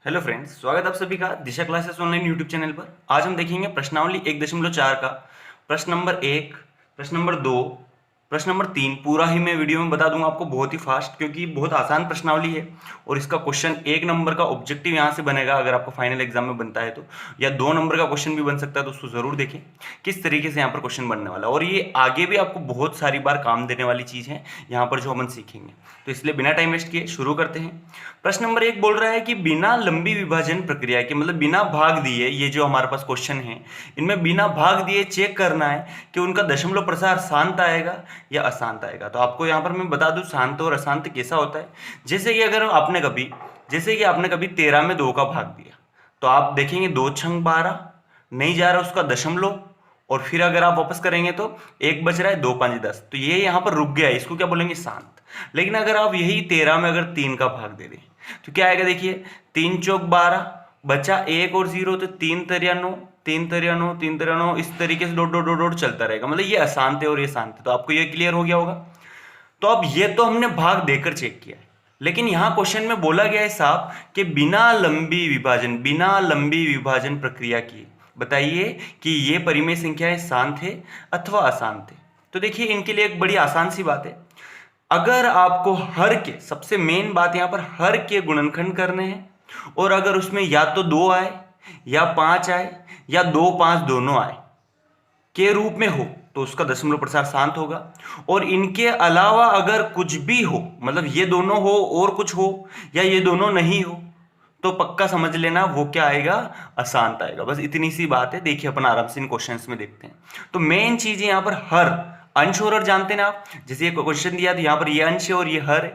Hello friends, स्वागत है आप सभी का दिशा क्लासेस ऑनलाइन यूट्यूब चैनल पर। आज हम देखेंगे प्रश्नावली 1.4 का प्रश्न नंबर 1, प्रश्न नंबर 2, प्रश्न नंबर 3। पूरा ही मैं वीडियो में बता दूंगा आपको बहुत ही फास्ट, क्योंकि बहुत आसान प्रश्नावली है और इसका क्वेश्चन 1 नंबर का ऑब्जेक्टिव यहाँ से बनेगा अगर आपको फाइनल एग्जाम में बनता है तो, या 2 नंबर का क्वेश्चन भी बन सकता है, तो उसको जरूर देखें किस तरीके से यहाँ पर क्वेश्चन बनने वाला है। और ये आगे भी आपको बहुत सारी बार काम देने वाली चीज़ है यहाँ पर जो हम सीखेंगे। तो इसलिए बिना टाइम वेस्ट किए शुरू करते हैं। प्रश्न नंबर 1 बोल रहा है कि बिना लंबी विभाजन प्रक्रिया के, मतलब बिना भाग दिए, ये जो हमारे पास क्वेश्चन है इनमें बिना भाग दिए चेक करना है कि उनका दशमलव प्रसार शांत आएगा या अशांत आएगा। तो आपको यहाँ पर मैं बता दूं शांत और अशांत कैसा होता है। जैसे कि आपने कभी 13 में 2 का भाग दिया तो आप देखेंगे 2 छंग 12 नहीं जा रहा उसका दशमलव, और फिर अगर आप वापस करेंगे तो 1 बच रहा है, 2 5 10, तो ये यहाँ पर रुक गया है, इसको क्या बोलेंगे? शांत। लेकिन अगर आप यही 13 में अगर 3 का भाग दे दें तो क्या आएगा? देखिए 3 चौक 12, बचा 1 और 0, तो 3 तिरिया 9, 3 तिरिया 9, 3 तिरिया 9, इस तरीके से डॉट डॉट डॉट डॉट चलता रहेगा। मतलब ये अशांत है और ये शांत है। तो आपको ये क्लियर हो गया होगा। तो अब ये तो हमने भाग देकर चेक किया है, लेकिन यहां क्वेश्चन में बोला गया है साहब कि बिना लंबी विभाजन प्रक्रिया की बताइए कि ये परिमेय संख्याएं शांत है अथवा अशांत है। तो देखिए इनके लिए एक बड़ी आसान सी बात है। अगर आपको हर के, सबसे मेन बात यहां पर हर के गुणनखंड करने हैं, और अगर उसमें या तो 2 आए या 5 आए या 2 5 दोनों आए के रूप में हो तो उसका दशमलव प्रसार शांत होगा। और इनके अलावा अगर कुछ भी हो, मतलब ये दोनों हो और कुछ हो या ये दोनों नहीं हो, तो पक्का समझ लेना वो क्या आएगा? अशांत आएगा। बस इतनी सी बात है। देखिए अपन आराम से इन क्वेश्चंस में देखते हैं। तो मेन चीज यहां पर हर, अंश और हर जानते हैं ना आप। जैसे ये क्वेश्चन दिया तो यहां पर ये अंश है और ये हर है,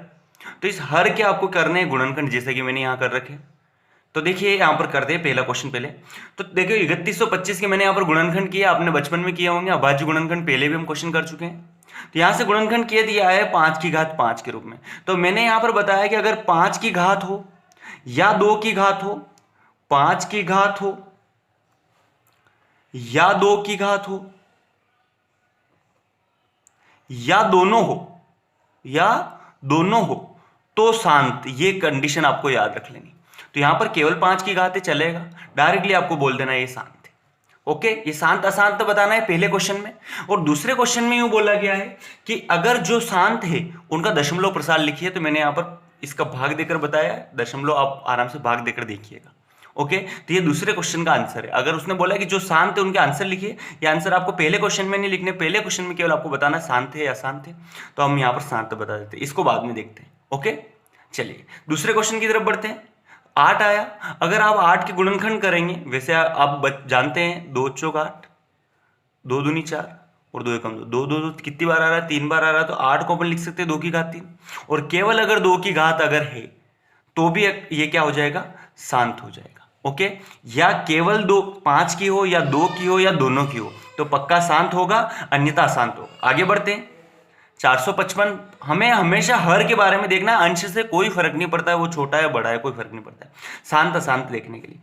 तो इस हर के आपको करने हैं गुणनखंड, जैसे कि मैंने यहां कर रखे। तो देखिए यहां पर करते हैं पहला क्वेश्चन पहले। तो देखिए 3125 के मैंने यहां पर गुणनखंड किया, आपने बचपन में किया होंगे। अभाज्य गुणनखंड पहले भी हम क्वेश्चन कर चुके हैं। तो यहां से गुणनखंड किया दिया है 5 की घात 5 के रूप में। तो मैंने यहां पर बताया कि अगर 5 की घात हो या 2 की घात हो, 5 की घात हो या 2 की घात हो या दोनों हो तो शांत। ये कंडीशन आपको याद रख लेनी। तो यहां पर केवल 5 की घात है चलेगा, डायरेक्टली आपको बोल देना ये शांत है। ओके, ये शांत अशांत बताना है पहले क्वेश्चन में। और दूसरे क्वेश्चन में यूं बोला गया है कि अगर जो शांत है उनका दशमलव प्रसार लिखिए। तो मैंने यहां पर इसका भाग देकर बताया है, दशमलव आप आराम से भाग देकर देखिएगा। ओके, तो ये दूसरे क्वेश्चन का आंसर है। अगर उसने बोला कि जो शांत है उनके आंसर लिखिए, ये आंसर आपको पहले क्वेश्चन में नहीं लिखने, पहले क्वेश्चन में केवल आपको बताना शांत है या अशांत है। तो हम यहाँ पर शांत बता देते हैं, इसको बाद में देखते हैं। ओके, चलिए दूसरे क्वेश्चन की तरफ बढ़ते हैं। 8 आया। अगर आप 8 के गुणनखंड करेंगे, वैसे आप जानते हैं 2 चौक 8, 2 दूनी 4 और 2 एकम 2, 2 2 2 कितनी बार आ रहा है? 3 बार आ रहा है। तो 8 को अपन लिख सकते हैं 2 की घात 3। और केवल अगर 2 की घात अगर है तो भी ये क्या हो जाएगा? शांत हो जाएगा। ओके, या केवल 2 5 की हो या 2 की हो या दोनों की हो तो पक्का शांत होगा, अन्यथा अशांत होगा। आगे बढ़ते हैं। 455, हमें हमेशा हर के बारे में देखना है, अंश से कोई फर्क नहीं पड़ता है, वो छोटा है बड़ा है कोई फर्क नहीं पड़ता है, शांत अशांत देखने के लिए।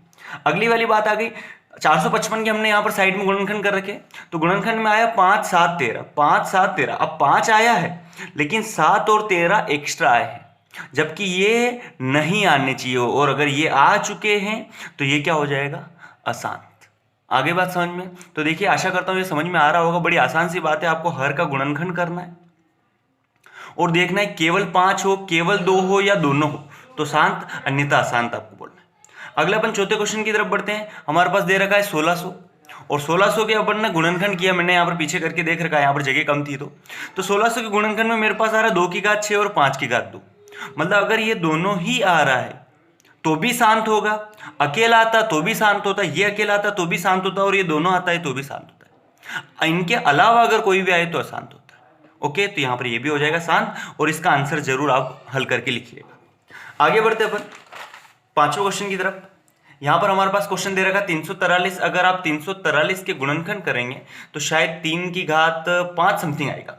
अगली वाली बात आ गई 455 के, हमने यहां पर साइड में गुणनखंड कर रखे। तो गुणनखंड में आया 5 7 13, 5 7 13। अब 5 आया है लेकिन 7 और 13 एक्स्ट्रा आए हैं, जबकि ये नहीं आने चाहिए, और अगर ये आ चुके हैं तो ये क्या हो जाएगा? अशांत। आगे बात समझ में? तो देखिए आशा करता हूं ये समझ में आ रहा होगा। बड़ी आसान सी बात है, आपको हर का गुणनखंड करना है और देखना है केवल 5 हो, केवल 2 हो या दोनों हो तो शांत, अन्यथा अशांत आपको बोलना है। अगला अपन चौथे क्वेश्चन की तरफ बढ़ते हैं। हमारे पास दे रखा है 1600, और 1600 के अपन ने गुणनखंड किया। मैंने यहाँ पर पीछे करके देख रखा है, यहाँ पर जगह कम थी तो 1600 के गुणनखंड में मेरे पास आ रहा है 2 की घात 6 और 5 की घात 2। मतलब अगर ये दोनों ही आ रहा है तो भी शांत होगा, अकेला आता तो भी शांत होता, ये अकेला आता तो भी शांत होता, और ये दोनों आता है तो भी शांत होता है। इनके अलावा अगर कोई भी आए तो अशांत होता है। ओके, तो यहां पर ये भी हो जाएगा शांत, और इसका आंसर जरूर आप हल करके लिखिएगा। आगे बढ़ते अपन पांचवें क्वेश्चन की तरफ। यहां पर हमारे पास क्वेश्चन दे रखा 343। अगर आप 343 के गुणनखंड करेंगे तो शायद 3 की घात 5 समथिंग आएगा।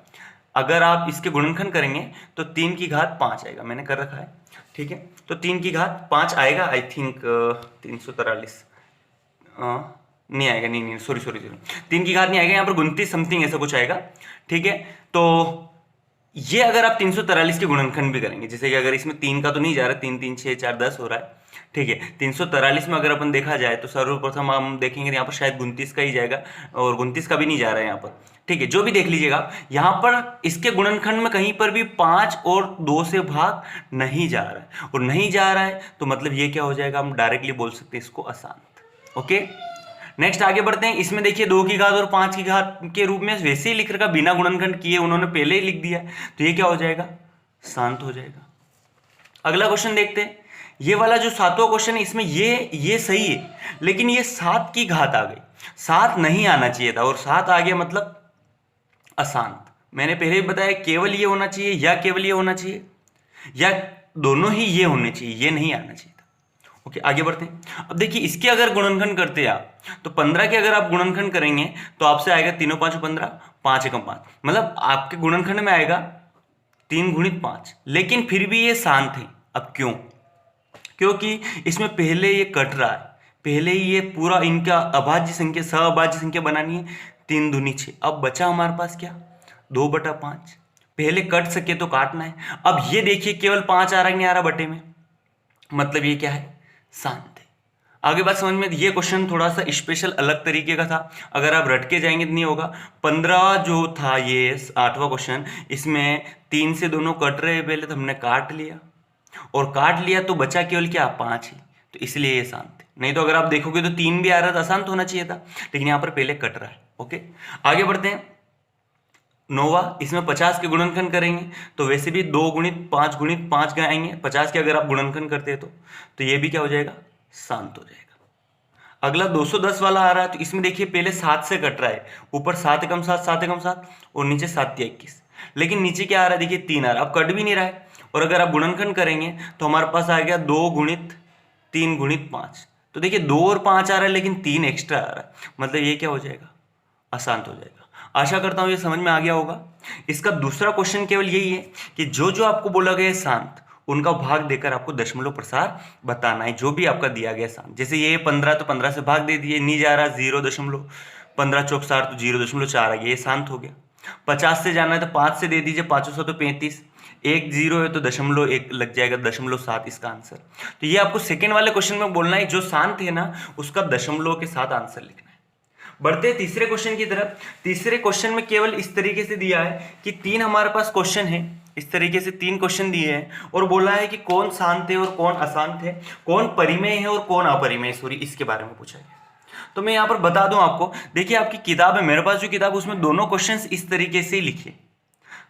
अगर आप इसके गुणनखंड करेंगे तो 3 की घात 5 आएगा, मैंने कर रखा है, ठीक है। तो 3 की घात 5 आएगा आई थिंक। 343 नहीं आएगा, नहीं सॉरी 3 की घात नहीं आएगा, यहाँ पर 29 समथिंग ऐसा कुछ आएगा, ठीक है। तो ये अगर आप 343 के गुणनखंड भी करेंगे, जैसे कि अगर इसमें 3 का तो नहीं जा रहा, 3 3 6 4 10 हो रहा है, ठीक है। 343 में अगर अपन देखा जाए तो सर्वप्रथम हम देखेंगे यहाँ पर शायद 29 का ही जाएगा, और 29 का भी नहीं जा रहा है यहाँ पर। ठीक है, जो भी देख लीजिएगा आप, यहाँ पर इसके गुणनखंड में कहीं पर भी 5 और 2 से भाग नहीं जा रहा है, और नहीं जा रहा है तो मतलब ये क्या हो जाएगा, हम डायरेक्टली बोल सकते हैं इसको अशांत। ओके, नेक्स्ट आगे बढ़ते हैं। इसमें देखिए 2 की घात और 5 की घात के रूप में वैसे ही लिख रखा, बिना गुणनखंड किए उन्होंने पहले ही लिख दिया, तो ये क्या हो जाएगा, शांत हो जाएगा। अगला क्वेश्चन देखते हैं। ये वाला जो 7वां क्वेश्चन है, इसमें ये सही है, लेकिन ये 7 की घात आ गई, 7 नहीं आना चाहिए था, और 7 आ गया मतलब अशांत। मैंने पहले ही बताया केवल ये होना चाहिए या केवल ये होना चाहिए, या दोनों ही ये होने चाहिए, ये नहीं आना चाहिए था। ओके, आगे बढ़ते हैं। अब देखिए इसके अगर गुणनखंड करते हैं आप, तो 15 के अगर आप गुणनखंड करेंगे तो आपसे आएगा 3 5 15, 5 एकम 5, मतलब आपके गुणनखंड में आएगा 3 गुणित 5, लेकिन फिर भी ये शांत है। अब क्यों? क्योंकि इसमें पहले ये कट रहा है, पहले ही ये पूरा इनका अभाज्य संख्या, सहअभाज्य संख्या बनानी है, 3 दूनी 6। अब बचा हमारे पास क्या, 2/5। पहले कट सके तो काटना है। अब ये देखिए केवल 5 आ रहा है, नहीं आ रहा बटे में, मतलब ये क्या है, शांत है। आगे बात समझ में। ये क्वेश्चन थोड़ा सा स्पेशल अलग तरीके का था, अगर आप रट के जाएंगे तो नहीं होगा। 15 जो था ये 8वां क्वेश्चन, इसमें 3 से दोनों कट रहे, पहले तो हमने काट लिया, और काट लिया तो बचा केवल क्या, 5 ही, तो इसलिए ये शांत है। नहीं तो अगर आप देखोगे तो 3 भी आ रहा था, अशांत होना चाहिए था, लेकिन यहाँ पर पहले कट रहा है। ओके, आगे बढ़ते हैं। 9वां, इसमें 50 के गुणनखंड करेंगे तो वैसे भी 2 गुणित 5 के आएंगे, 50 के अगर आप गुणनखंड करते हैं तो ये भी क्या हो जाएगा, शांत हो जाएगा। अगला 210 वाला आ रहा है, तो इसमें देखिए पहले 7 से कट रहा है, ऊपर 7 एकम 7, 7 एकम 7, और नीचे 7 × 21, लेकिन नीचे क्या आ रहा है, देखिए 3 आ रहा है, अब कट भी नहीं रहा है। और अगर आप गुणनखंड करेंगे तो हमारे पास आ गया 2 गुणित 3 गुणित 5, तो देखिए 2 और 5 आ रहा है, लेकिन 3 एक्स्ट्रा आ रहा है, मतलब ये क्या हो जाएगा, अशांत हो जाएगा। आशा करता हूं ये समझ में आ गया होगा। इसका दूसरा क्वेश्चन केवल यही है कि जो जो आपको बोला गया है शांत, उनका भाग देकर आपको दशमलव प्रसार बताना है, जो भी आपका दिया गया शांत। जैसे ये 15 तो 15 से भाग दे दिए, नहीं जा रहा 0.15 चौक 4 तो 0.4 आ गया, ये शांत हो गया। 50 से जाना है तो 5 से दे दीजिए, 5 तो 35, 1 0 है तो 0.1 लग जाएगा, 0.7 इसका आंसर। तो ये आपको सेकेंड वाले क्वेश्चन में बोलना है, जो शांत है ना उसका दशमलव के साथ आंसर लिखना है। बढ़ते हैं तीसरे क्वेश्चन की तरफ। तीसरे क्वेश्चन में केवल इस तरीके से दिया है कि 3 हमारे पास क्वेश्चन है, इस तरीके से 3 क्वेश्चन दिए हैं, और बोला है कि कौन शांत है और कौन अशांत है, कौन परिमेय है और कौन अपरिमेय, सॉरी इसके बारे में पूछा गया। तो मैं यहाँ पर बता दूं आपको, देखिए आपकी किताब है, मेरे पास जो किताब उसमें दोनों क्वेश्चन इस तरीके से ही लिखे,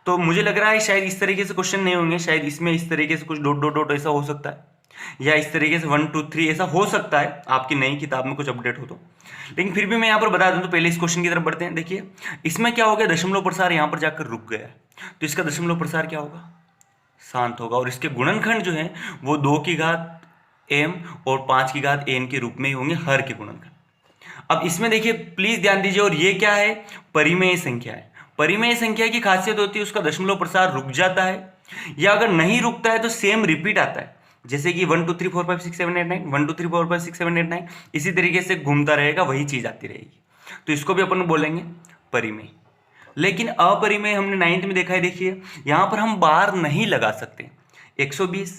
तो मुझे लग रहा है शायद इस तरीके से क्वेश्चन नहीं होंगे, शायद इसमें इस तरीके से कुछ डॉट डॉट डॉट ऐसा हो सकता है, या इस तरीके से 1 2 3 ऐसा हो सकता है, आपकी नई किताब में कुछ अपडेट हो तो। लेकिन फिर भी मैं यहाँ पर बता दूं, तो पहले इस क्वेश्चन की तरफ बढ़ते हैं। देखिए इसमें क्या हो गया, दशमलव प्रसार यहाँ पर जाकर रुक गया है, तो इसका दशमलव प्रसार क्या होगा, शांत होगा। और इसके गुणनखंड जो है वो 2 की घात m और 5 की घात n के रूप में ही होंगे, हर के गुणनखंड। अब इसमें देखिए प्लीज ध्यान दीजिए, और ये क्या है, परिमेय संख्या है। परिमेय संख्या की खासियत होती है उसका दशमलव प्रसार रुक जाता है, या अगर नहीं रुकता है तो सेम रिपीट आता है, जैसे कि 1 2 3 4 5 6 7 8 9, 1 2 3 4 5 6 7 8 9, इसी तरीके से घूमता रहेगा, वही चीज आती रहेगी, तो इसको भी अपन बोलेंगे परिमेय। लेकिन अपरिमेय हमने 9th में देखा है, देखिए यहाँ पर हम बार नहीं लगा सकते। 120,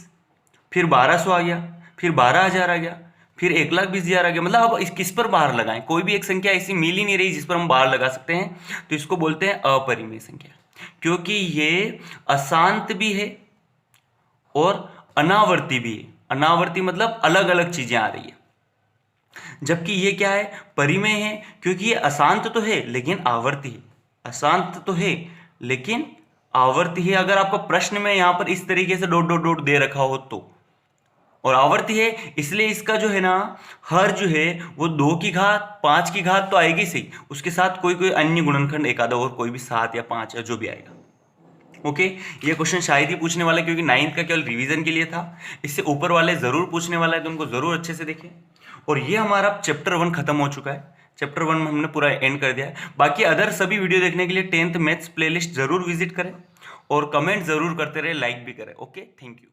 फिर 1200 आ गया, फिर 12,000 आ गया, फिर 1,20,000 आ गया, मतलब अब किस पर बार लगाएं, कोई भी एक संख्या ऐसी मिल ही नहीं रही जिस पर हम बार लगा सकते हैं, तो इसको बोलते हैं अपरिमेय संख्या, क्योंकि ये अशांत भी है और अनावर्ती भी है। अनावर्ती मतलब अलग अलग चीजें आ रही है, जबकि ये क्या है, परिमेय है, क्योंकि ये अशांत तो है लेकिन आवर्ती है, अशांत तो है लेकिन आवर्ती है। अगर आपको प्रश्न में यहां पर इस तरीके से डॉट डॉट डॉट दे रखा हो तो, और आवर्ती है इसलिए इसका जो है ना हर जो है वो 2 की घात 5 की घात तो आएगी सही, उसके साथ कोई कोई अन्य गुणनखंड एक आधा और कोई भी 7 या 5 या जो भी आएगा। ओके, ये क्वेश्चन शायद ही पूछने वाला है, क्योंकि 9th का केवल रिवीजन के लिए था, इससे ऊपर वाले जरूर पूछने वाला है, तो उनको जरूर अच्छे से देखें। और ये हमारा चैप्टर 1 खत्म हो चुका है, चैप्टर 1 में हमने पूरा एंड कर दिया है। बाकी अदर सभी वीडियो देखने के लिए 10th मैथ्स प्लेलिस्ट जरूर विजिट करें, और कमेंट जरूर करते रहे, लाइक भी करें। Okay, thank you.